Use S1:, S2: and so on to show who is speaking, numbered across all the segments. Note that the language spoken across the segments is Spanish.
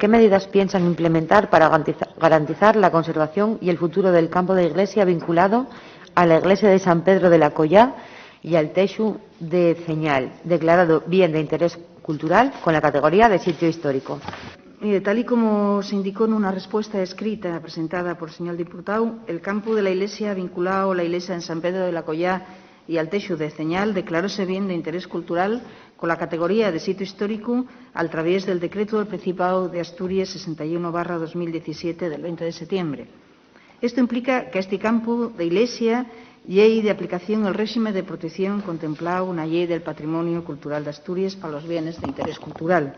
S1: ¿Qué medidas piensan implementar para garantizar la conservación y el futuro del campo de iglesia vinculado a la iglesia de San Pedro de la Collá y al Texu de Ceñal, declarado bien de interés cultural con la categoría de sitio histórico?
S2: Mire, tal y como se indicó en una respuesta escrita presentada por el señor diputado, el campo de la iglesia vinculado a la iglesia de San Pedro de la Collá y al Texu de Ceñal declaróse bien de interés cultural con la categoría de sitio histórico a través del Decreto del Principado de Asturias 61/2017 del 20 de septiembre. Esto implica que a este campo de iglesia llegue de aplicación el régimen de protección contemplado en la Ley del Patrimonio Cultural de Asturias para los bienes de interés cultural.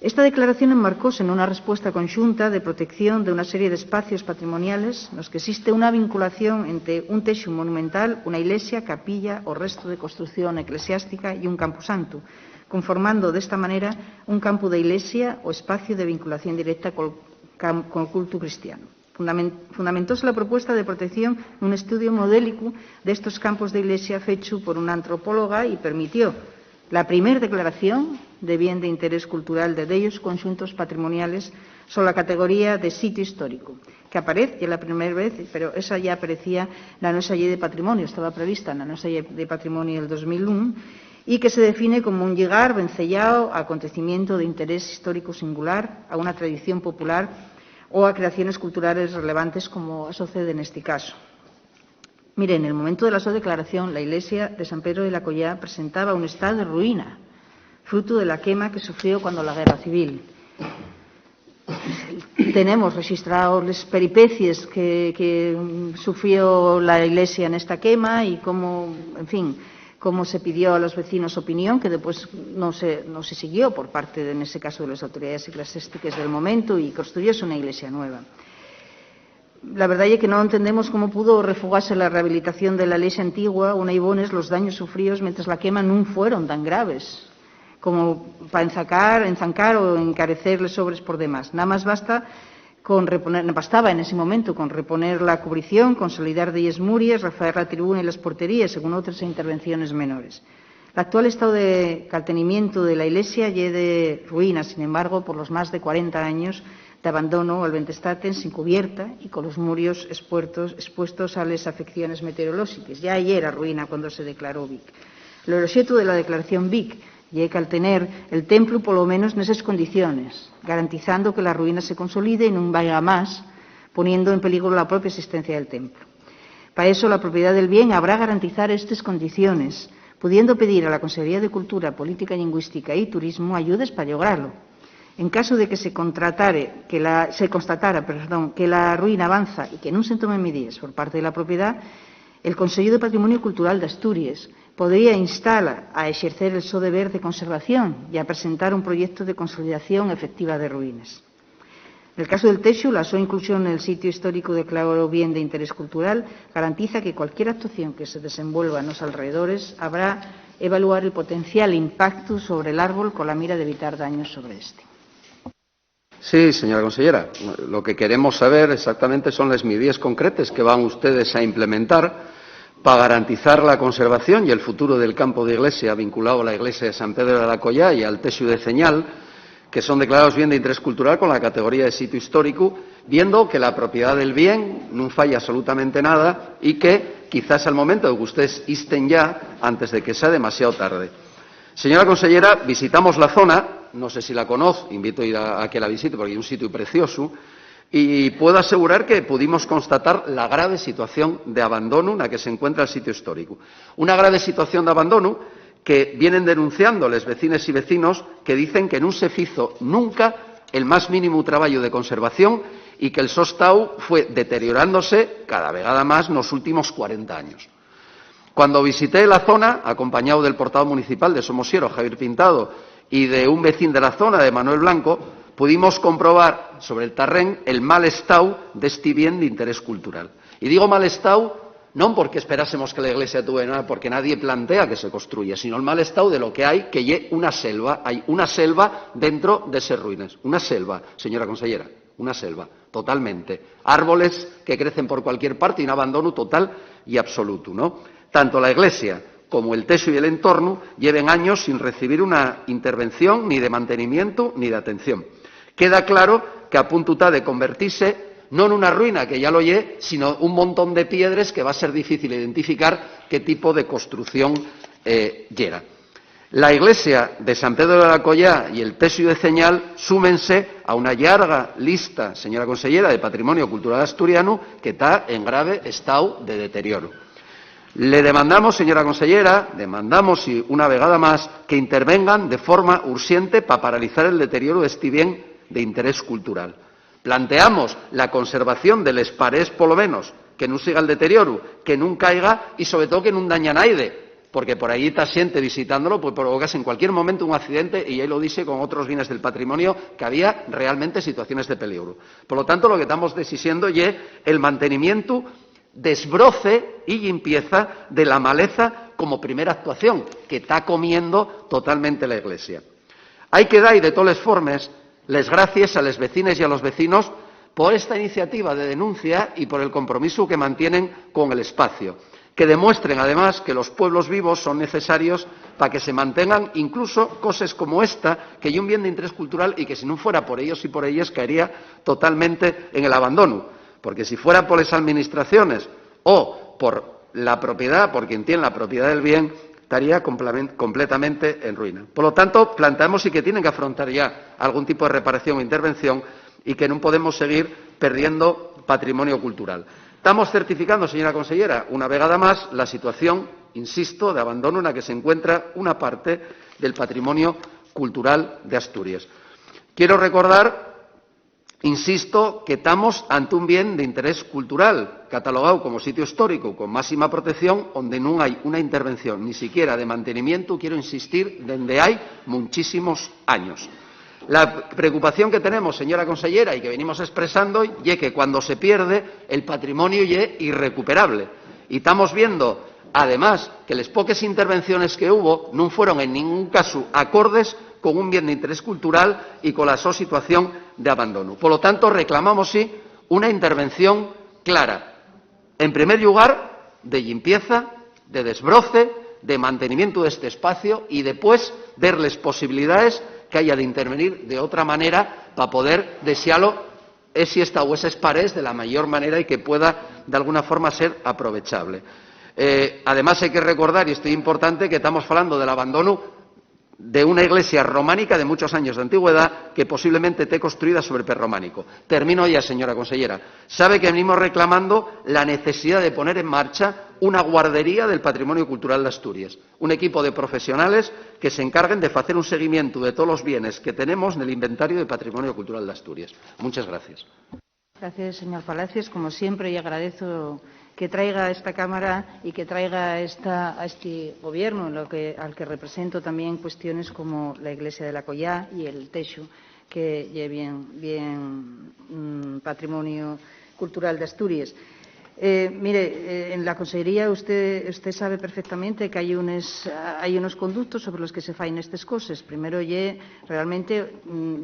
S2: Esta declaración enmarcóse en una respuesta conjunta de protección de una serie de espacios patrimoniales en los que existe una vinculación entre un texto monumental, una iglesia, capilla o resto de construcción eclesiástica y un camposanto, conformando de esta manera un campo de iglesia o espacio de vinculación directa con el culto cristiano. Fundamentóse la propuesta de protección en un estudio modélico de estos campos de iglesia fecho por una antropóloga y permitió la primera declaración de bien de interés cultural de ellos conjuntos patrimoniales sobre la categoría de sitio histórico, que aparece la primera vez, pero esa ya aparecía en la nuestra Ley de Patrimonio, estaba prevista en la nuestra Ley de Patrimonio del 2001, y que se define como un llegar vencellado a acontecimiento de interés histórico singular, a una tradición popular o a creaciones culturales relevantes, como sucede en este caso. Mire, en el momento de la su declaración, la iglesia de San Pedro de la Collá presentaba un estado de ruina, fruto de la quema que sufrió cuando la guerra civil. Tenemos registrados las peripecias que sufrió la iglesia en esta quema y cómo, en fin, cómo se pidió a los vecinos opinión, que después no se siguió por parte, en ese caso, de las autoridades eclesiásticas del momento y construyóse una iglesia nueva. La verdad es que no entendemos cómo pudo refugarse la rehabilitación de la iglesia antigua, una y bones, los daños sufridos mientras la quema no fueron tan graves como para enzancar o encarecer las obras por demás. Nada más bastaba en ese momento con reponer la cubrición, consolidar de ellas murallas, refaer la tribuna y las porterías, según otras intervenciones menores. El actual estado de caltenimiento de la iglesia y de ruina, sin embargo, por los más de 40 años de abandono al ventestaten sin cubierta y con los muros expuestos a las afecciones meteorológicas. Ya ayer era ruina cuando se declaró Vic. El objeto de la declaración Vic y hay que tener el templo por lo menos en esas condiciones, garantizando que la ruina se consolide y no vaya más, poniendo en peligro la propia existencia del templo. Para eso la propiedad del bien habrá garantizar estas condiciones, pudiendo pedir a la Consejería de Cultura, Política Lingüística y Turismo ayudas para lograrlo. En caso de que se constatara que la ruina avanza y que no se tomen medidas por parte de la propiedad, el Consejo de Patrimonio Cultural de Asturias podría instar a ejercer el su deber de conservación y a presentar un proyecto de consolidación efectiva de ruinas. En el caso del Texu, la su inclusión en el sitio histórico declarado bien de interés cultural garantiza que cualquier actuación que se desenvuelva en los alrededores habrá evaluar el potencial impacto sobre el árbol con la mira de evitar daños sobre este.
S3: Sí, señora consellera. Lo que queremos saber exactamente son las medidas concretas que van ustedes a implementar para garantizar la conservación y el futuro del campo de iglesia vinculado a la iglesia de San Pedro de la Collá y al Texu de Ceñal, que son declarados bien de interés cultural con la categoría de sitio histórico, viendo que la propiedad del bien no falla absolutamente nada y que quizás es el momento de que ustedes insten ya antes de que sea demasiado tarde. Señora consellera, visitamos la zona, no sé si la conoce, invito a ir a que la visite porque es un sitio precioso, y puedo asegurar que pudimos constatar la grave situación de abandono en la que se encuentra el sitio histórico. Una grave situación de abandono que vienen denunciando los vecinos y vecinos que dicen que no se hizo nunca el más mínimo trabajo de conservación y que el sostau fue deteriorándose cada vegada más en los últimos 40 años. Cuando visité la zona, acompañado del portavoz municipal de Somosiero, Javier Pintado, y de un vecino de la zona, de Manuel Blanco, pudimos comprobar sobre el terreno el mal estado de este bien de interés cultural. Y digo mal estado no porque esperásemos que la iglesia tuviera nada, porque nadie plantea que se construya, sino el mal estado de lo que hay, que hay una selva dentro de esas ruinas. Una selva, señora consellera, una selva, totalmente. Árboles que crecen por cualquier parte y un abandono total y absoluto, ¿no? Tanto la iglesia como el Texu y el entorno lleven años sin recibir una intervención ni de mantenimiento ni de atención. Queda claro que a punto está de convertirse no en una ruïna, que ya lo lle, sino un montón de piedras que va a ser difícil identificar qué tipo de construcción yera. La iglesia de San Pedro de la Collá y el Texu de Ceñal súmense a una larga lista, señora consellera, de patrimonio cultural asturiano que está en grave estado de deterioro. Le demandamos, señora consellera, demandamos y una vegada más que intervengan de forma urgente para paralizar el deterioro de este bien de interés cultural. Planteamos la conservación de les parés, por lo menos, que no siga el deterioro, que no caiga y sobre todo que no daña a nadie. Porque por ahí está siente visitándolo, pues provocas en cualquier momento un accidente, y él lo dice con otros bienes del patrimonio, que había realmente situaciones de peligro. Por lo tanto, lo que estamos exigiendo es el mantenimiento, desbroce y limpieza de la maleza como primera actuación, que está comiendo totalmente la Iglesia. Hay que dar, y de todas formas, les gracias a las vecinas y a los vecinos por esta iniciativa de denuncia y por el compromiso que mantienen con el espacio, que demuestren, además, que los pueblos vivos son necesarios para que se mantengan incluso cosas como esta, que hay un bien de interés cultural y que si no fuera por ellos y por ellas caería totalmente en el abandono. Porque si fuera por las administraciones o por la propiedad, por quien tiene la propiedad del bien, estaría completamente en ruina. Por lo tanto, planteamos y que tienen que afrontar ya algún tipo de reparación o intervención y que no podemos seguir perdiendo patrimonio cultural. Estamos certificando, señora consellera, una vegada más la situación, insisto, de abandono en la que se encuentra una parte del patrimonio cultural de Asturias. Quiero recordar, insisto, que estamos ante un bien de interés cultural, catalogado como sitio histórico con máxima protección, donde no hay una intervención ni siquiera de mantenimiento, quiero insistir, desde hay muchísimos años. La preocupación que tenemos, señora consellera, y que venimos expresando, es que cuando se pierde el patrimonio es irrecuperable. Y estamos viendo, además, que las pocas intervenciones que hubo no fueron en ningún caso acordes con un bien de interés cultural y con la situación de abandono. Por lo tanto, reclamamos, sí, una intervención clara. En primer lugar, de limpieza, de desbroce, de mantenimiento de este espacio y después darles posibilidades que haya de intervenir de otra manera para poder desearlo si esta o esas paredes de la mayor manera y que pueda de alguna forma ser aprovechable. Además hay que recordar, y esto es importante, que estamos hablando del abandono de una iglesia románica de muchos años de antigüedad que posiblemente esté construida sobre prerrománico. Termino ya, señora consellera. Sabe que venimos reclamando la necesidad de poner en marcha una guardería del patrimonio cultural de Asturias, un equipo de profesionales que se encarguen de hacer un seguimiento de todos los bienes que tenemos en el inventario de patrimonio cultural de Asturias. Muchas gracias.
S2: Gracias, señor Palacios. Como siempre, y agradezco que traiga a esta Cámara y que traiga a este Gobierno, al que represento también, cuestiones como la Iglesia de la Collá y el Texu, que lleven bien patrimonio cultural de Asturias. Mire, en la Consellería usted sabe perfectamente que hay unos conductos sobre los que se faen estas cosas. Primero, realmente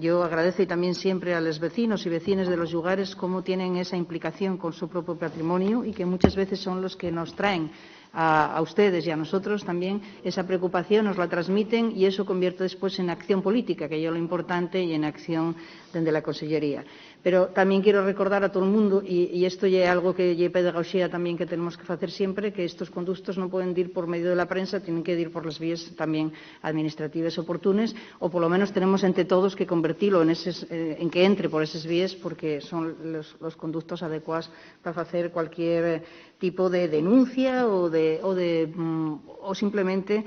S2: yo agradezco y también siempre a los vecinos y vecinas de los lugares cómo tienen esa implicación con su propio patrimonio y que muchas veces son los que nos traen a ustedes y a nosotros también esa preocupación, nos la transmiten y eso convierte después en acción política, que es lo importante, y en acción desde la Consellería. Pero también quiero recordar a todo el mundo, y esto ya es algo que es pedagogía también que tenemos que hacer siempre, que estos conductos no pueden ir por medio de la prensa, tienen que ir por las vías también administrativas oportunas, o por lo menos tenemos entre todos que convertirlo en que entre por esas vías, porque son los conductos adecuados para hacer cualquier tipo de denuncia o simplemente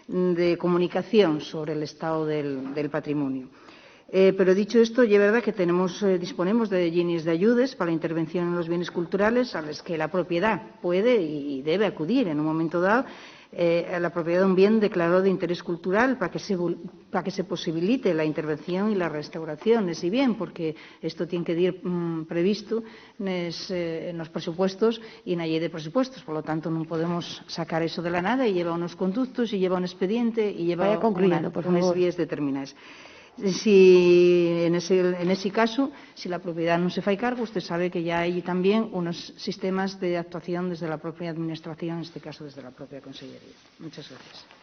S2: de comunicación sobre el estado del patrimonio. Pero dicho esto, es verdad que disponemos de líneas de ayudas para la intervención en los bienes culturales a las que la propiedad puede y debe acudir en un momento dado, a la propiedad de un bien declarado de interés cultural para que se posibilite la intervención y la restauración de ese bien, porque esto tiene que ir previsto en los presupuestos y en la ley de presupuestos. Por lo tanto, no podemos sacar eso de la nada, y lleva unos conductos y lleva un expediente y lleva unas vías determinadas. Si en ese caso, si la propiedad no se fa cargo, usted sabe que ya hay también unos sistemas de actuación desde la propia Administración, en este caso desde la propia Consellería. Muchas gracias.